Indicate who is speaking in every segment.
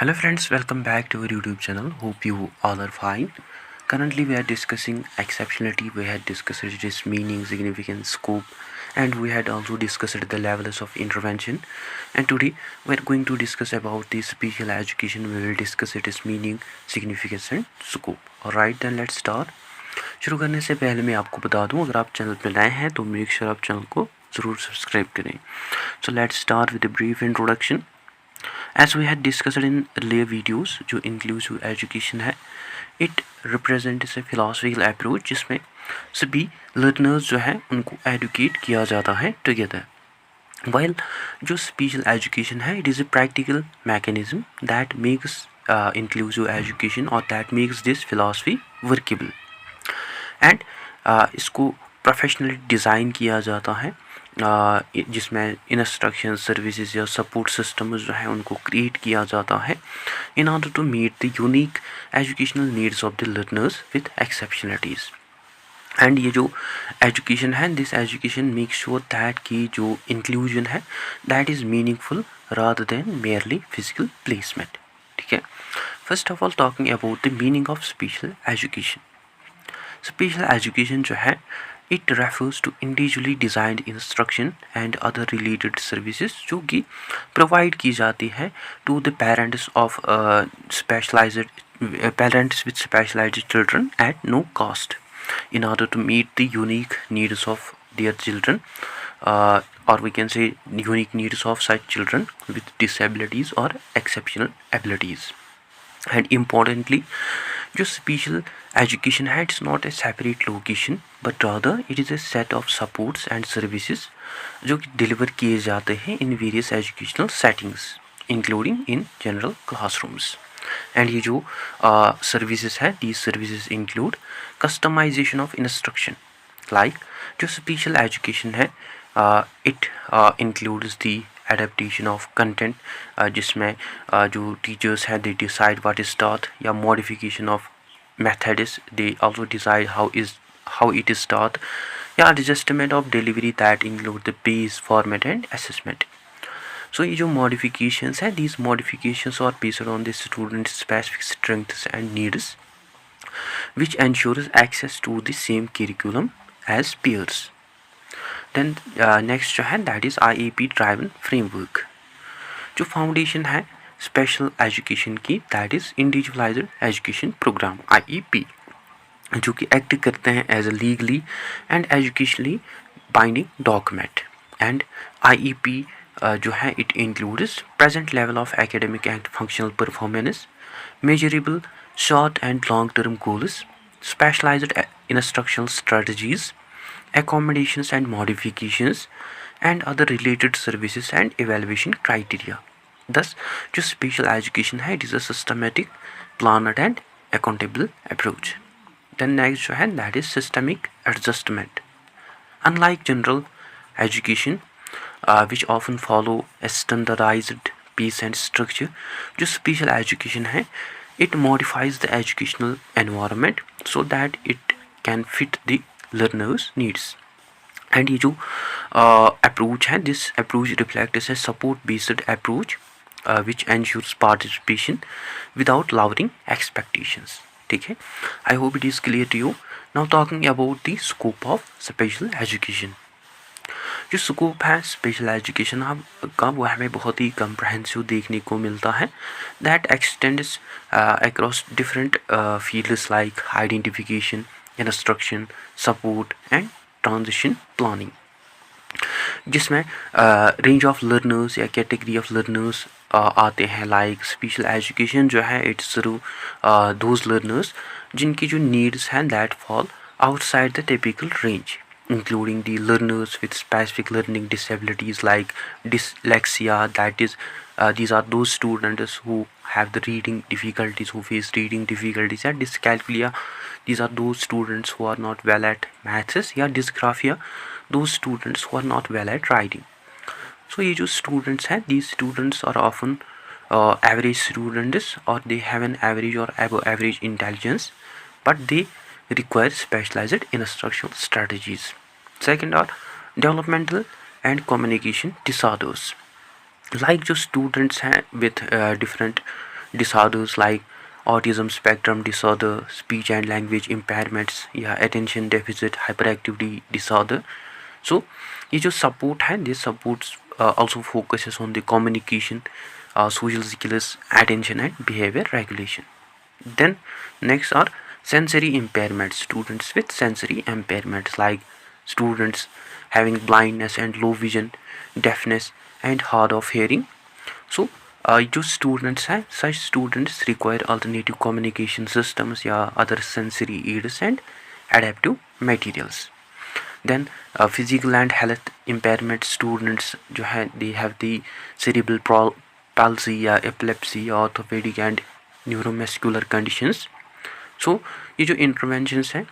Speaker 1: Hello friends, welcome back to our YouTube channel. Hope you all are fine. Currently we are discussing exceptionality. We had discussed its meaning, significance, scope, and we had also discussed the levels of intervention. And today we are going to discuss about the special education. We will discuss its meaning, significance and scope. Alright, then let's start. शुरू करने से पहले मैं आपको बता दूं, अगर आप चैनल पर नए हैं तो मेक श्योर आप चैनल को ज़रूर सब्सक्राइब करें. So let's start with a brief introduction. As we had discussed in earlier videos, जो inclusive education है, it represents a philosophical approach जिसमें सभी learners जो है उनको educate किया जाता है together. While जो special education है, it is a practical mechanism that makes inclusive education or that makes this philosophy workable. And इसको प्रोफेशनली डिज़ाइन किया जाता है जिसमें इंस्ट्रक्शन सर्विसेज या सपोर्ट सिस्टम्स जो है उनको क्रिएट किया जाता है in order to meet the unique educational needs of the learners with exceptionalities. And ये जो एजुकेशन है, this education make sure that कि जो इंक्लूजन है that is meaningful rather than merely physical placement. ठीक है. First of all talking about the meaning of special education. Special education जो है it refers to individually designed instruction and other related services जो कि provide की जाती है to the parents of specialised parents with specialised children at no cost in order to meet the unique needs of their children or we can say unique needs of such children with disabilities or exceptional abilities. And importantly, जो special education है it's not a separate location but rather it is a set of supports and services जो कि deliver किए जाते हैं in various educational settings including in general classrooms. And ये जो services है these services include customization of instruction. like जो special education है it includes the adaptation of content जिसमें जो टीचर्स हैं they decide what is taught या modification of methods they also decide how it is taught या adjustment of delivery that include the pace format and assessment. So ये जो modifications हैं these modifications are based on the student's specific strengths and needs which ensures access to the same curriculum as peers. Then next जो है that is IEP driven framework. जो foundation है special education की that is individualized education program IEP जो कि act करते हैं as a legally and educationally binding document. And IEP जो है it includes present level of academic and functional performance, measurable short and long term goals, specialized instructional strategies, accommodations and modifications and other related services and evaluation criteria. Thus जो special education है it is a systematic, planned and accountable approach. Then next जो है that is systemic adjustment. Unlike general education which often follow a standardized pace and structure, जो special education है it modifies the educational environment so that it can fit the learners needs. and ये जो approach है this approach reflects a support based approach which ensures participation without lowering expectations. ठीक है. I hope it is clear to you. Now talking about the scope of special education. जो scope है special education का वो हमें बहुत ही comprehensive देखने को मिलता है that x tends across different fields like identification, instruction, support and transition planning जिसमें रेंज ऑफ लर्नर्स या कैटेगरी ऑफ लर्नर्स आते हैं. लाइक स्पेशल एजुकेशन जो है इट्स थ्रू दोज लर्नर्स जिनकी जो नीड्स हैं that fall outside the typical range including the learners with specific learning disabilities like dyslexia, that is these are those students who have the reading difficulties, who face reading difficulties, and dyscalculia, these are those students who are not well at maths, या dysgraphia, those students who are not well at writing. So ये जो students हैं these students are often average students or they have an average or above average intelligence but they require specialized instructional strategies. Second are developmental and communication disorders. Like जो students हैं with different disorders like autism spectrum disorder, speech and language impairments या attention deficit hyperactivity disorder. So ये जो support है, this supports also focuses on the communication, social skills, attention and behavior regulation. Then next are sensory impairments. Students with sensory impairments like students having blindness and low vision, deafness and hard of hearing. So जो students हैं, such students require alternative communication systems या other sensory aids and adaptive materials. Then physical and health impairment students जो है, they have the cerebral palsy या epilepsy, orthopedic and neuromuscular conditions. So ये जो interventions हैं,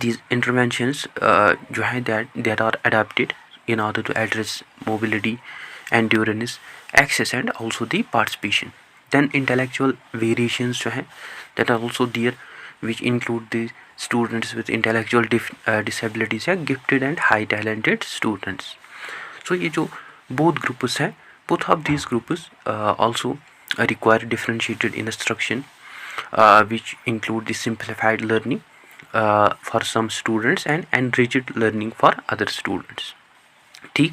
Speaker 1: these interventions जो है that are adapted in order to address mobility, endurance, access and also the participation. Then intellectual variations जो है, that are also there, which include the students with intellectual disabilities या gifted and high talented students. So ये जो both groups हैं, both of these groups also require differentiated instruction, which include the simplified learning for some students and enriched learning for other students. ठीक.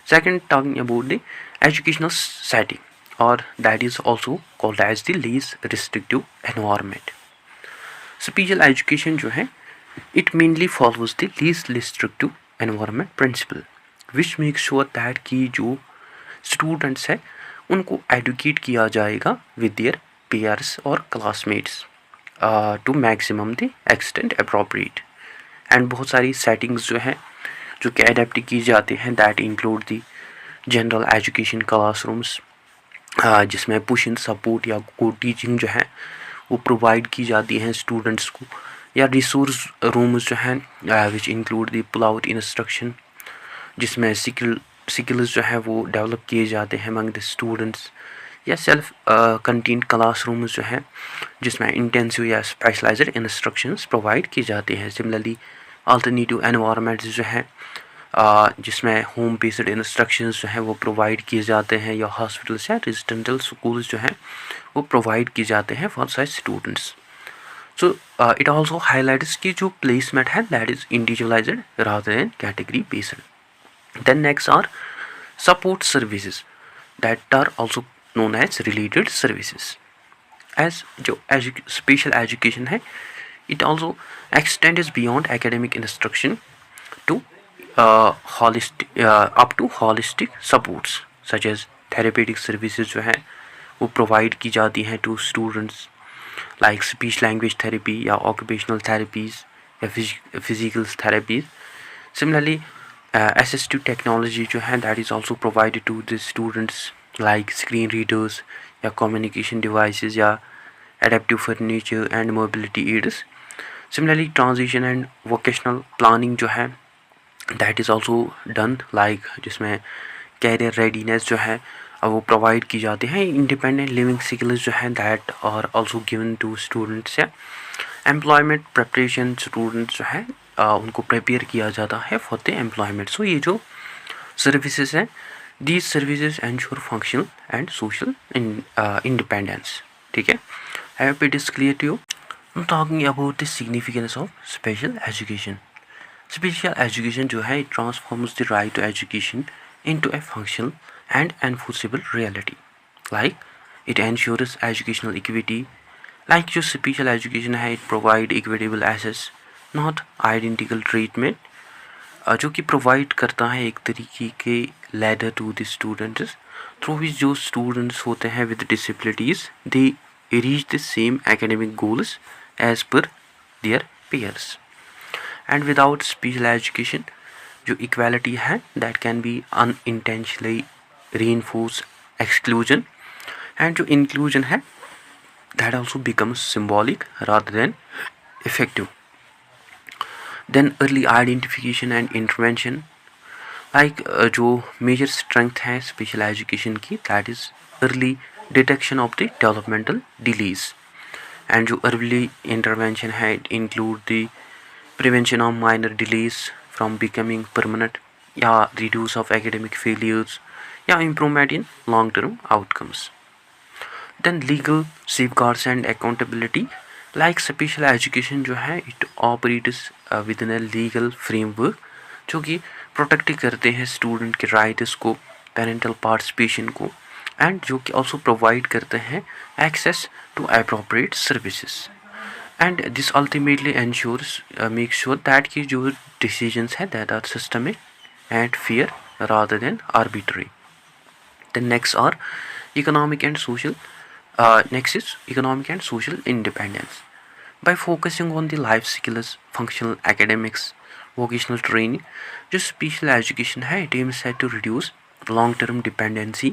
Speaker 1: Second, talking about the educational setting, or that is also called as the least restrictive environment. Special education जो है, it mainly follows the least restrictive environment principle, which makes sure that कि जो students है उनको educate किया जाएगा with their peers और classmates to maximum the extent appropriate. And बहुत सारी settings जो है जो कि अडेप्ट की जाते हैं, that include the general education classrooms, जिसमें पुश इन सपोर्ट या को टीचिंग जो है वो प्रोवाइड की जाती हैं स्टूडेंट्स को, या रिसोर्स रूम्स जो हैं which include the pull out instruction, जिसमें स्किल्स जो है वो डेवलप किए जाते हैं अमंग द स्टूडेंट्स, या सेल्फ कंटेंट क्लासरूम्स जो हैं जिसमें इंटेंसिव या स्पेशलाइज्ड इंस्ट्रक्शंस प्रोवाइड किए जाते हैं. सिमिलरली अल्टरनेटिव एनवायरनमेंट्स जो हैं जिसमें होम बेस्ड इंस्ट्रक्शंस जो हैं वो प्रोवाइड किए जाते हैं, या हॉस्पिटल्स या रेजिडेंशियल स्कूल्स जो हैं वो प्रोवाइड किए जाते हैं for such students. So it also highlights कि जो प्लेसमेंट है that is individualised rather than category based. Then next are support services that are also known as related services. As जो स्पेशल एजुकेशन है, it also extends beyond academic instruction to up to holistic supports such as therapeutic services जो हैं वो provide की जाती हैं to students like speech language therapy या occupational therapies या physical therapies. Similarly, assistive technology जो है that is also provided to the students like screen readers या communication devices या adaptive furniture and mobility aids. Similarly, transition and vocational planning जो है that is also done like जिसमें career readiness जो है वो प्रोवाइड की जाती हैं. इंडिपेंडेंट लिविंग स्किल्स जो हैं that are also given to students. या एम्प्लॉयमेंट प्रिपरेशन स्टूडेंट्स जो है उनको प्रिपेयर किया जाता है फॉर द एम्प्लॉयमेंट. सो ये जो सर्विसेज हैं, these services ensure functional and social independence. ठीक है, I hope it is clear to you. I'm talking about the significance of special education. Special education जो है, it transforms the right to education into a functional and enforceable reality. Like it ensures educational equity. Like जो special education है, it provide equitable access, not identical treatment. जो कि provide करता है एक तरीके के ladder to the students through which जो students होते हैं with disabilities they reach the same academic goals as per their peers. And without special education जो equality है that can be unintentionally reinforce exclusion, and जो inclusion है that also becomes symbolic rather than effective. Then early identification and intervention, like जो major strength है special education की that is early detection of the developmental delays. And जो early intervention है it include the prevention of minor delays from becoming permanent, या reduce of academic failures, या improvement in long term outcomes. Then legal safeguards and accountability, like special education जो है it operates within a legal framework जो कि protect करते हैं student के rights को, पेरेंटल पार्टिसिपेशन को, एंड जो कि ऑल्सो प्रोवाइड करते हैं access to appropriate services. And this ultimately ensures make sure that कि जो डिसीजंस हैं that are systemic and fair rather than arbitrary. The next are economic and social. Next is economic and social independence. By focusing on the life skills, functional academics, vocational training, जो special education है it aims at to reduce long-term dependency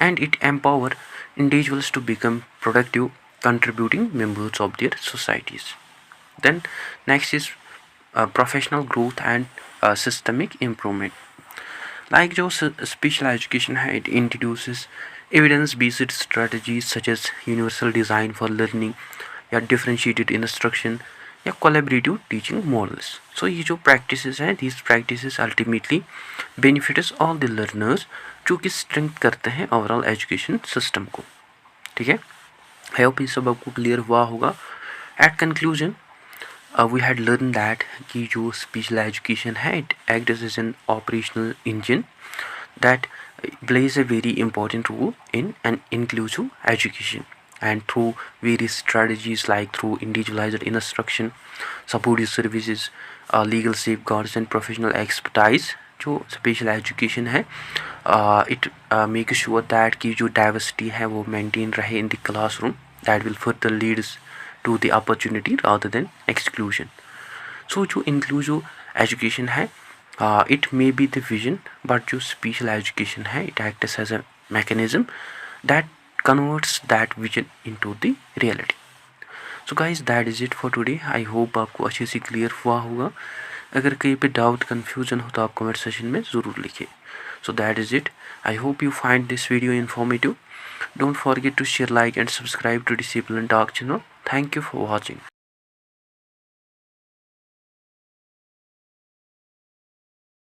Speaker 1: and it empower individuals to become productive, contributing members of their societies. Then next is professional growth and systemic improvement. Like जो special education है it introduces evidence-based strategies such as universal design for learning या differentiated instruction या collaborative teaching models. So ये जो practices हैं these practices ultimately benefits all the learners जो कि strength करते हैं overall education system को. ठीक है, I hope ये सब आपको clear हुआ होगा. At conclusion we had learned that कि जो special education है it acts as an operational engine that plays a very important role in an inclusive education, and through various strategies like through individualized instruction, supportive services, legal safeguards and professional expertise, जो special education है it make sure that कि जो diversity है वो maintain रहे in the classroom, that will further leads to the opportunity rather than exclusion. So जो inclusive education है it may be the vision, but जो special education है it acts as a mechanism that converts that vision into the reality. So guys that is it for today. I hope आपको अच्छे से clear हुआ होगा. अगर कहीं पे डाउट कन्फ्यूजन हो तो आप कमेंट सेशन में ज़रूर लिखिए. So that is it. I hope you find this video informative. Don't forget to share, like and subscribe to Discipline Talk channel. Thank you for watching.